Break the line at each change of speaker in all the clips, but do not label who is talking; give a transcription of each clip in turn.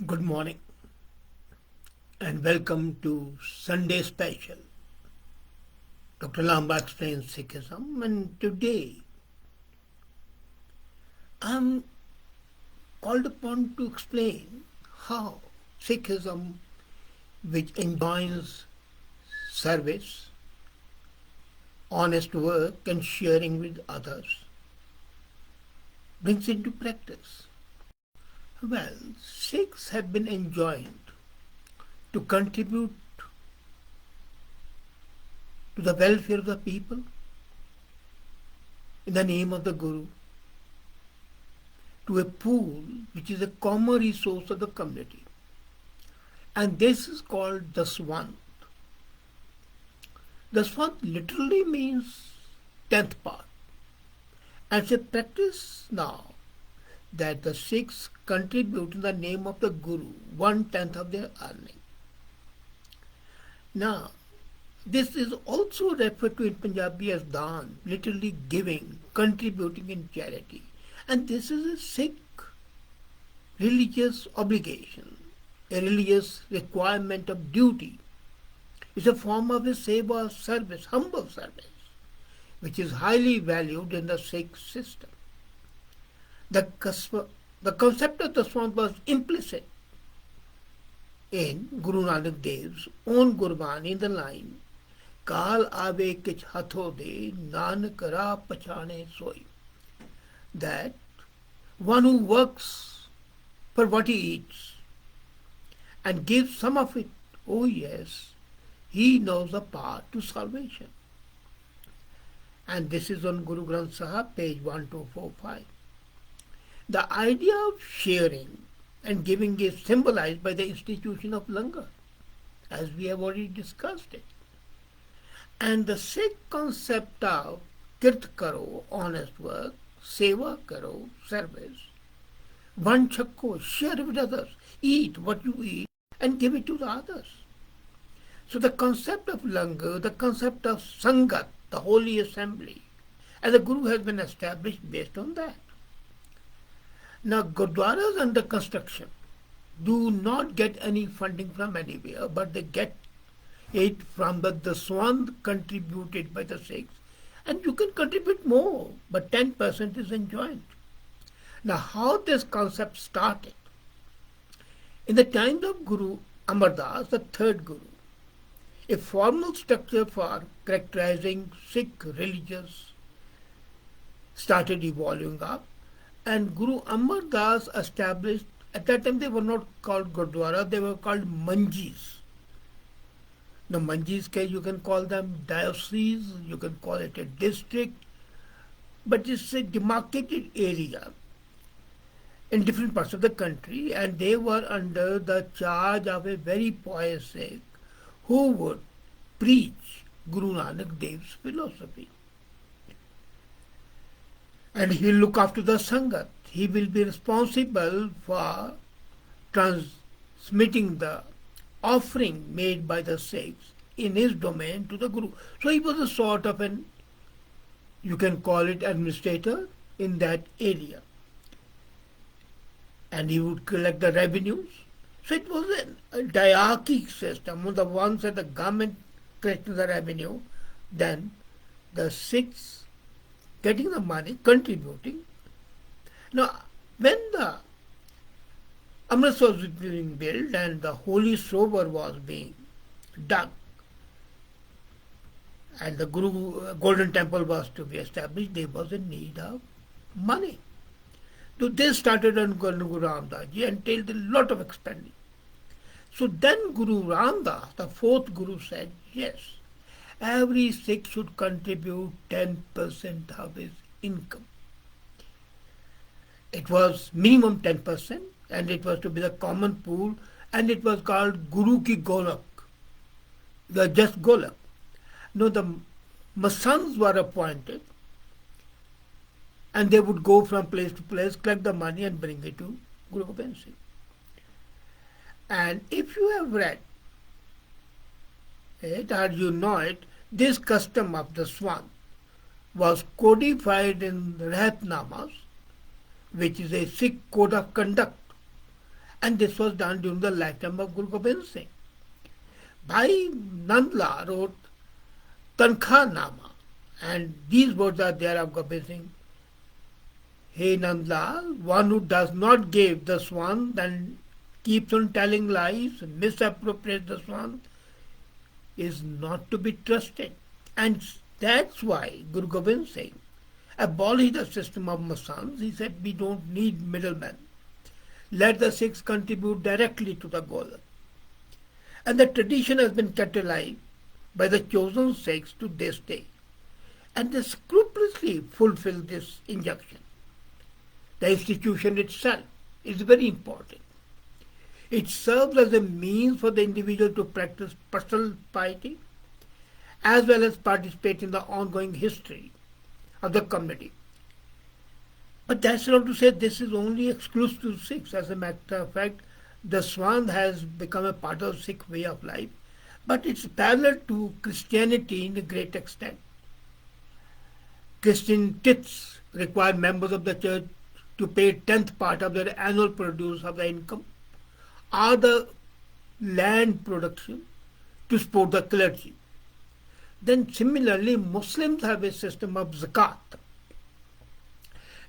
Good morning and welcome to Sunday Special. Dr. Lamba explains Sikhism, and today I'm called upon to explain how Sikhism, which enjoins service, honest work, and sharing with others, brings into practice. Well, Sikhs have been enjoined to contribute to the welfare of the people in the name of the Guru, to a pool which is a common resource of the community. And this is called Daswandh. Daswandh literally means tenth part. And it's a practice now that the Sikhs contribute in the name of the Guru 1/10 of their earning. Now, this is also referred to in Punjabi as Dawandh, literally giving, contributing in charity. And this is a Sikh religious obligation, a religious requirement of duty. It's a form of a seva service, humble service, which is highly valued in the Sikh system. The concept of Daswandh was implicit in Guru Nanak Dev's own Gurbani in the line, Kal ave kich hatho de, Nanak ra pachane soi. That one who works for what he eats and gives some of it, oh yes, he knows the path to salvation. And this is on Guru Granth Sahib, page 1245. The idea of sharing and giving is symbolized by the institution of Langar, as we have already discussed it. And the Sikh concept of kirt karo, honest work, seva karo, service, one chakko, share with others, eat what you eat and give it to the others. So the concept of Langar, the concept of Sangat, the holy assembly, and the Guru has been established based on that. Now, Gurdwaras under construction do not get any funding from anywhere, but they get it from the Daswandh contributed by the Sikhs. And you can contribute more, but 10% is enjoined. Now, how this concept started? In the times of Guru Amar Das, the third Guru, a formal structure for characterizing Sikh religious started evolving up. And Guru Amar Das established, at that time they were not called Gurdwara, they were called Manjis. Now Manjis, you can call them diocese, you can call it a district, but it's a demarcated area in different parts of the country, and they were under the charge of a very pious Sikh who would preach Guru Nanak Dev's philosophy. And he will look after the Sangat. He will be responsible for transmitting the offering made by the Sikhs in his domain to the Guru. So he was a sort of an, you can call it administrator in that area. And he would collect the revenues. So it was a diarchic system. On the one side, the government collecting the revenue, then the Sikhs getting the money, contributing. Now, when the Amritsar was being built and the holy Sarovar was being dug, and the Golden Temple was to be established, there was a need of money. So this started on Guru Ramdas Ji entailed a lot of expenditure. So then Guru Ramdas, the fourth Guru, said, yes, every Sikh should contribute 10% of his income. It was minimum 10%, and it was to be the common pool, and it was called Guru Ki Golak, the just Golak. No, the Masans were appointed, and they would go from place to place, collect the money and bring it to Guru Gobind Singh. And if you have read it or you know it, this custom of the Swan was codified in Rahatnamas, which is a Sikh code of conduct. And this was done during the lifetime of Guru Gobind Singh. Bhai Nandla wrote Tankha Nama, and these words are there of Gobind Singh. Hey Nandla, one who does not give Daswandh and keeps on telling lies, misappropriates Daswandh, is not to be trusted. And that's why Guru Gobind Singh abolished the system of masans. He said we don't need middlemen. Let the Sikhs contribute directly to the Golak. And the tradition has been kept alive by the chosen Sikhs to this day. And they scrupulously fulfill this injunction. The institution itself is very important. It serves as a means for the individual to practice personal piety as well as participate in the ongoing history of the community. But that's not to say this is only exclusive to Sikhs. As a matter of fact, Daswandh has become a part of Sikh way of life, but it's parallel to Christianity in a great extent. Christian tithes require members of the church to pay 10th part of their annual produce of the income or the land production to support the clergy. Then similarly, Muslims have a system of zakat,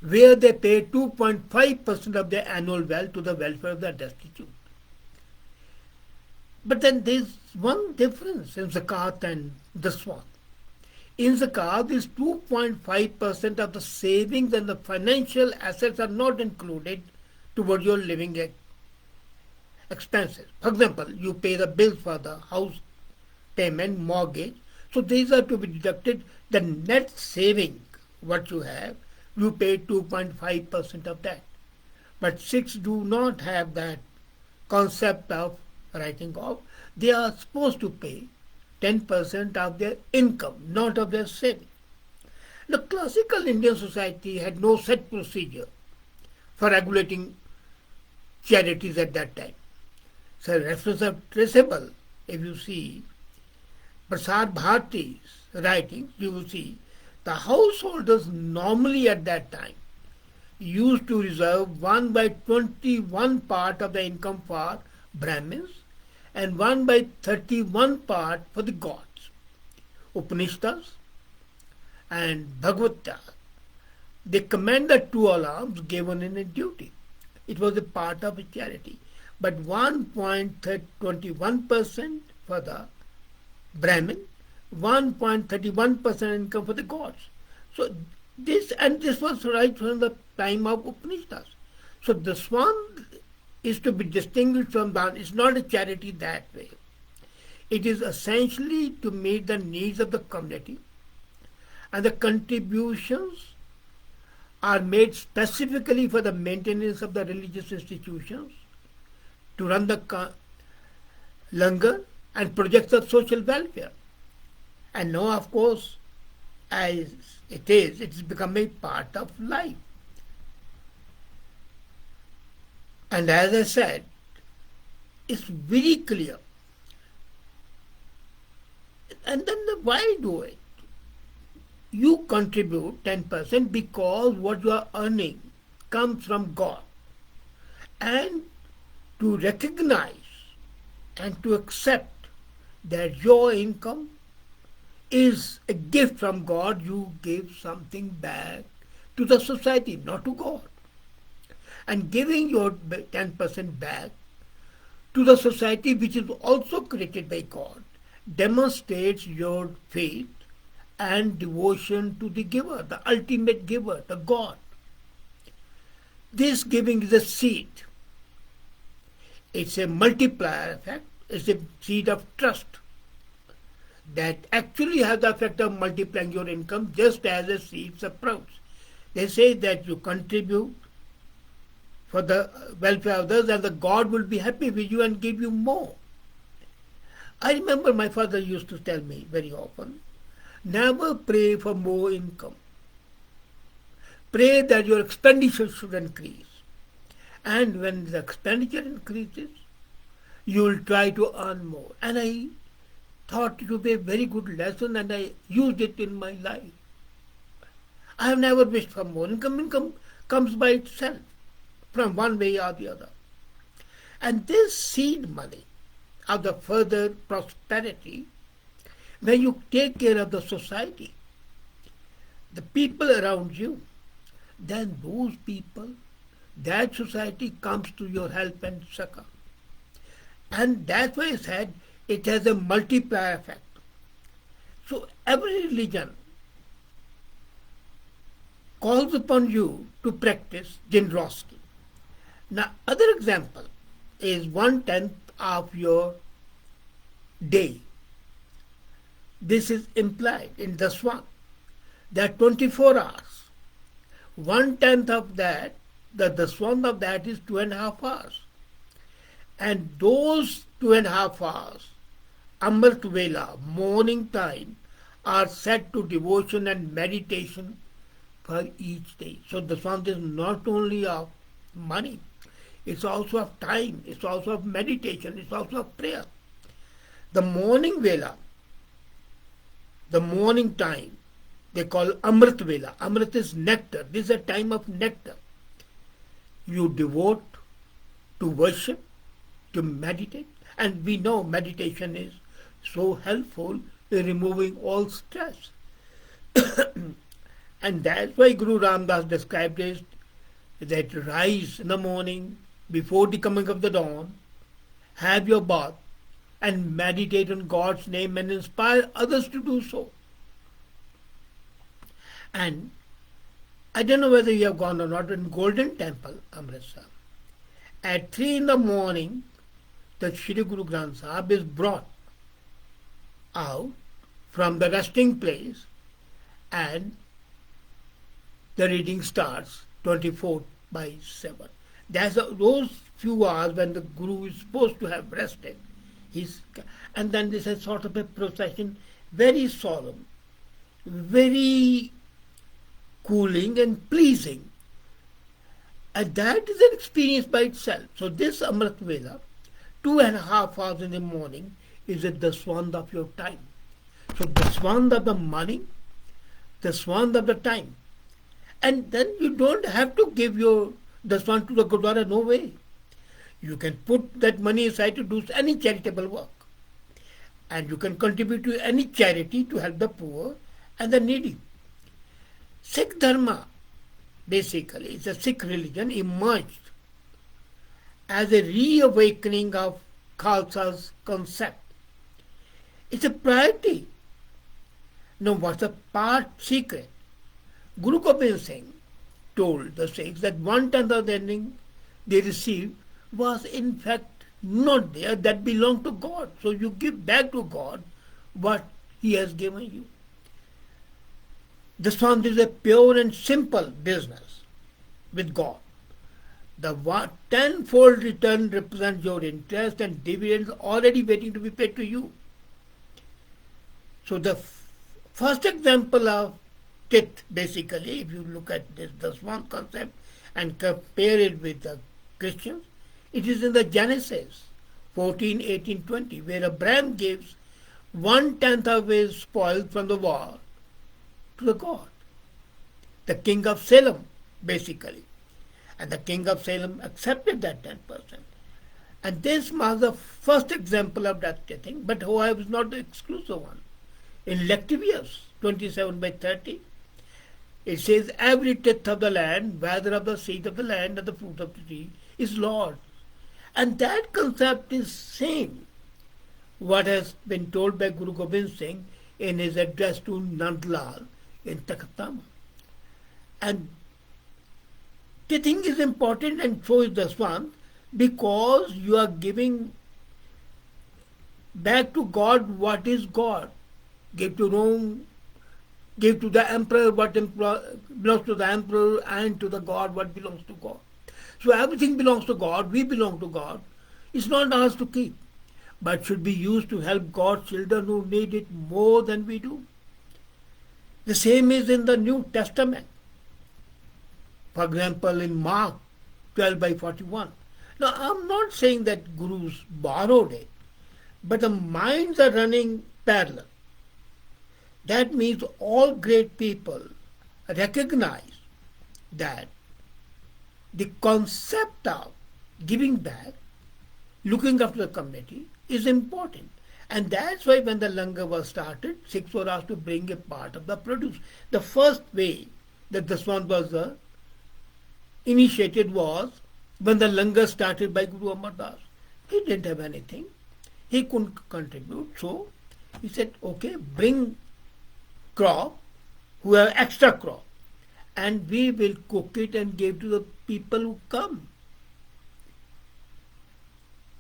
where they pay 2.5% of their annual wealth to the welfare of the destitute. But then there's one difference in zakat and Daswandh. In zakat, this 2.5% of the savings and the financial assets are not included toward your living expenses. For example, you pay the bills for the house payment, mortgage, so these are to be deducted. The net saving, what you have, you pay 2.5% of that. But Sikhs do not have that concept of writing off. They are supposed to pay 10% of their income, not of their saving. The classical Indian society had no set procedure for regulating charities at that time. So references are traceable. If you see Prasad Bharati's writings, you will see the householders normally at that time used to reserve 1/21 part of the income for Brahmins and 1/31 part for the gods. Upanishads and Bhagavad Gita, they commend the two alms given in a duty. It was a part of a charity. But 1.21% for the Brahmin, 1.31% income for the gods. So this was right from the time of Upanishads. So this one is to be distinguished from that. It's not a charity that way. It is essentially to meet the needs of the community, and the contributions are made specifically for the maintenance of the religious institutions, to run the langar and projects of social welfare. And now, of course, as it's become a part of life. And as I said, it's very clear. And then why do it? You contribute 10% because what you are earning comes from God. And to recognize and to accept that your income is a gift from God, you give something back to the society, not to God. And giving your 10% back to the society, which is also created by God, demonstrates your faith and devotion to the giver, the ultimate giver, the God. This giving is a seed. It's a multiplier effect. It's a seed of trust that actually has the effect of multiplying your income, just as a seed sprouts. They say that you contribute for the welfare of others and the God will be happy with you and give you more. I remember my father used to tell me very often, never pray for more income. Pray that your expenditure should increase. And when the expenditure increases, you will try to earn more. And I thought it would be a very good lesson, and I used it in my life. I have never wished for more. Income comes by itself from one way or the other. And this seed money of the further prosperity, when you take care of the society, the people around you, then those people, that society comes to your help and succor. And that's why I said it has a multiplier effect. So every religion calls upon you to practice generosity. Now, other example is 1/10 of your day. This is implied in Daswandh. There are 24 hours. 1/10 of that, the Daswandh of that is 2.5 hours. And those 2.5 hours, Amrit Vela, morning time, are set to devotion and meditation for each day. So Daswandh is not only of money, it's also of time, it's also of meditation, it's also of prayer. The morning Vela, the morning time, they call Amrit Vela. Amrit is nectar. This is a time of nectar. You devote to worship, to meditate, and we know meditation is so helpful in removing all stress. And that's why Guru Ram Das described it that rise in the morning before the coming of the dawn, have your bath, and meditate on God's name and inspire others to do so. And I don't know whether you have gone or not in Golden Temple, Amritsar. At 3 in the morning, the Shri Guru Granth Sahib is brought out from the resting place and the reading starts 24/7. That's those few hours when the Guru is supposed to have rested. And then this is sort of a procession, very solemn, very cooling and pleasing. And that is an experience by itself. So this Amrit Vela, 2.5 hours in the morning, is a Daswandh of your time. So Daswandh of the morning, Daswandh of the time. And then you don't have to give your Daswandh to the Gurdwara, no way. You can put that money aside to do any charitable work. And you can contribute to any charity to help the poor and the needy. Sikh Dharma, basically, is a Sikh religion emerged as a reawakening of Khalsa's concept. It's a priority. Now, what's the part secret? Guru Gobind Singh told the Sikhs that 1/10 of the earning they received was in fact not there, that belonged to God. So you give back to God what He has given you. Daswandh is a pure and simple business with God. The tenfold return represents your interest and dividends already waiting to be paid to you. So the first example of tith, basically, if you look at this Daswandh concept and compare it with the Christians, it is in the Genesis 14, 18, 20, where Abraham gives 1/10 of his spoil from the war to the God, the king of Salem, basically. And the king of Salem accepted that 10%. And this was the first example of that thing, but however, is not the exclusive one. In Lectivius 27/30, it says, every tithe of the land, whether of the seed of the land or the fruit of the tree, is Lord. And that concept is same what has been told by Guru Gobind Singh in his address to Nandlal in Takhtama. And tithing is important, and so is Daswandh, because you are giving back to God what is God. Give to Rome, give to the emperor what belongs to the emperor, and to the God what belongs to God. So everything belongs to God, we belong to God. It's not ours to keep, but should be used to help God's children who need it more than we do. The same is in the New Testament. For example, in Mark 12/41. Now, I'm not saying that Gurus borrowed it, but the minds are running parallel. That means all great people recognize that the concept of giving back looking after the community is important. And that's why when the langar was started, Sikhs were asked to bring a part of the produce. The first way that Daswandh was initiated was when the langar started by Guru Amar Das. He didn't have anything. He couldn't contribute. So he said, okay, bring crop, who have extra crop, and we will cook it and give to the people who come.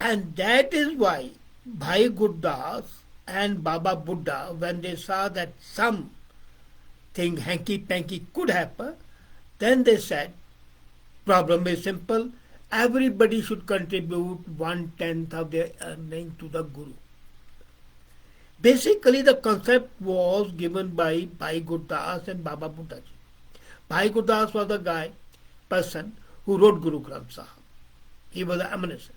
And that is why Bhai Gurdas and Baba Buddha, when they saw that something hanky-panky could happen, then they said, problem is simple, everybody should contribute 1/10 of their earning to the Guru. Basically, the concept was given by Bhai Gurdas and Baba Buddha. Bhai Gurdas was the person who wrote Guru Granth Sahib. He was the amanuensis.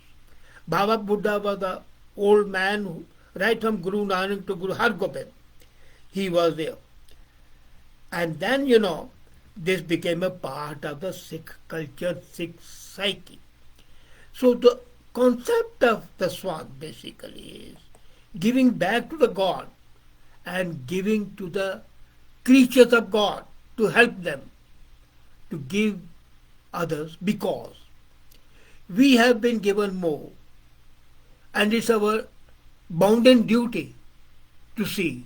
Baba Buddha was the old man who, right from Guru Nanak to Guru Har Gobind, he was there. And then, this became a part of the Sikh culture, Sikh psyche. So the concept of Daswandh basically is giving back to the God and giving to the creatures of God to help them to give others, because we have been given more, and it's our bounden duty to see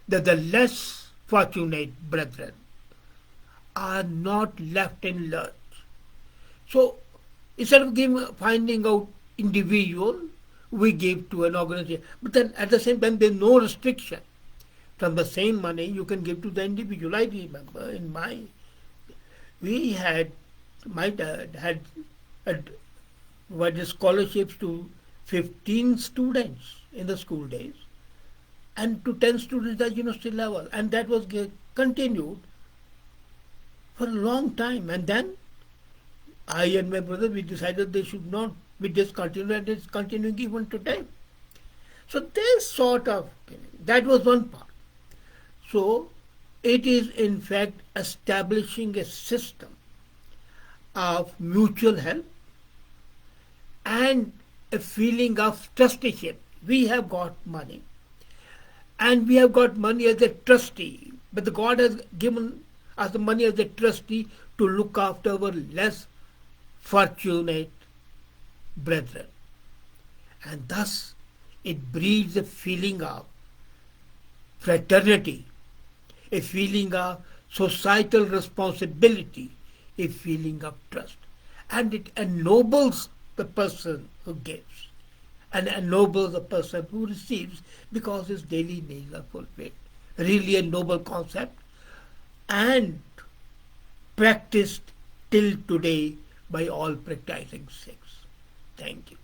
that the less fortunate brethren are not left in lurch. So instead of finding out individual, we give to an organization. But then at the same time, there's no restriction. From the same money, you can give to the individual. I remember my dad had provided scholarships to 15 students in the school days and to 10 students at university level. And that was continued for a long time. And then I and my brother, we decided they should not be discontinued, and it's continuing even today. So this sort of, that was one part. So it is in fact establishing a system of mutual help and a feeling of trusteeship. We have got money, and we have got money as a trustee, but the God has given us the money as a trustee to look after our less fortunate brethren. And thus it breeds a feeling of fraternity, a feeling of societal responsibility, a feeling of trust. And it ennobles the person who gives and ennobles the person who receives, because his daily needs are fulfilled. Really a noble concept, and practiced till today by all practicing Sikhs. Thank you.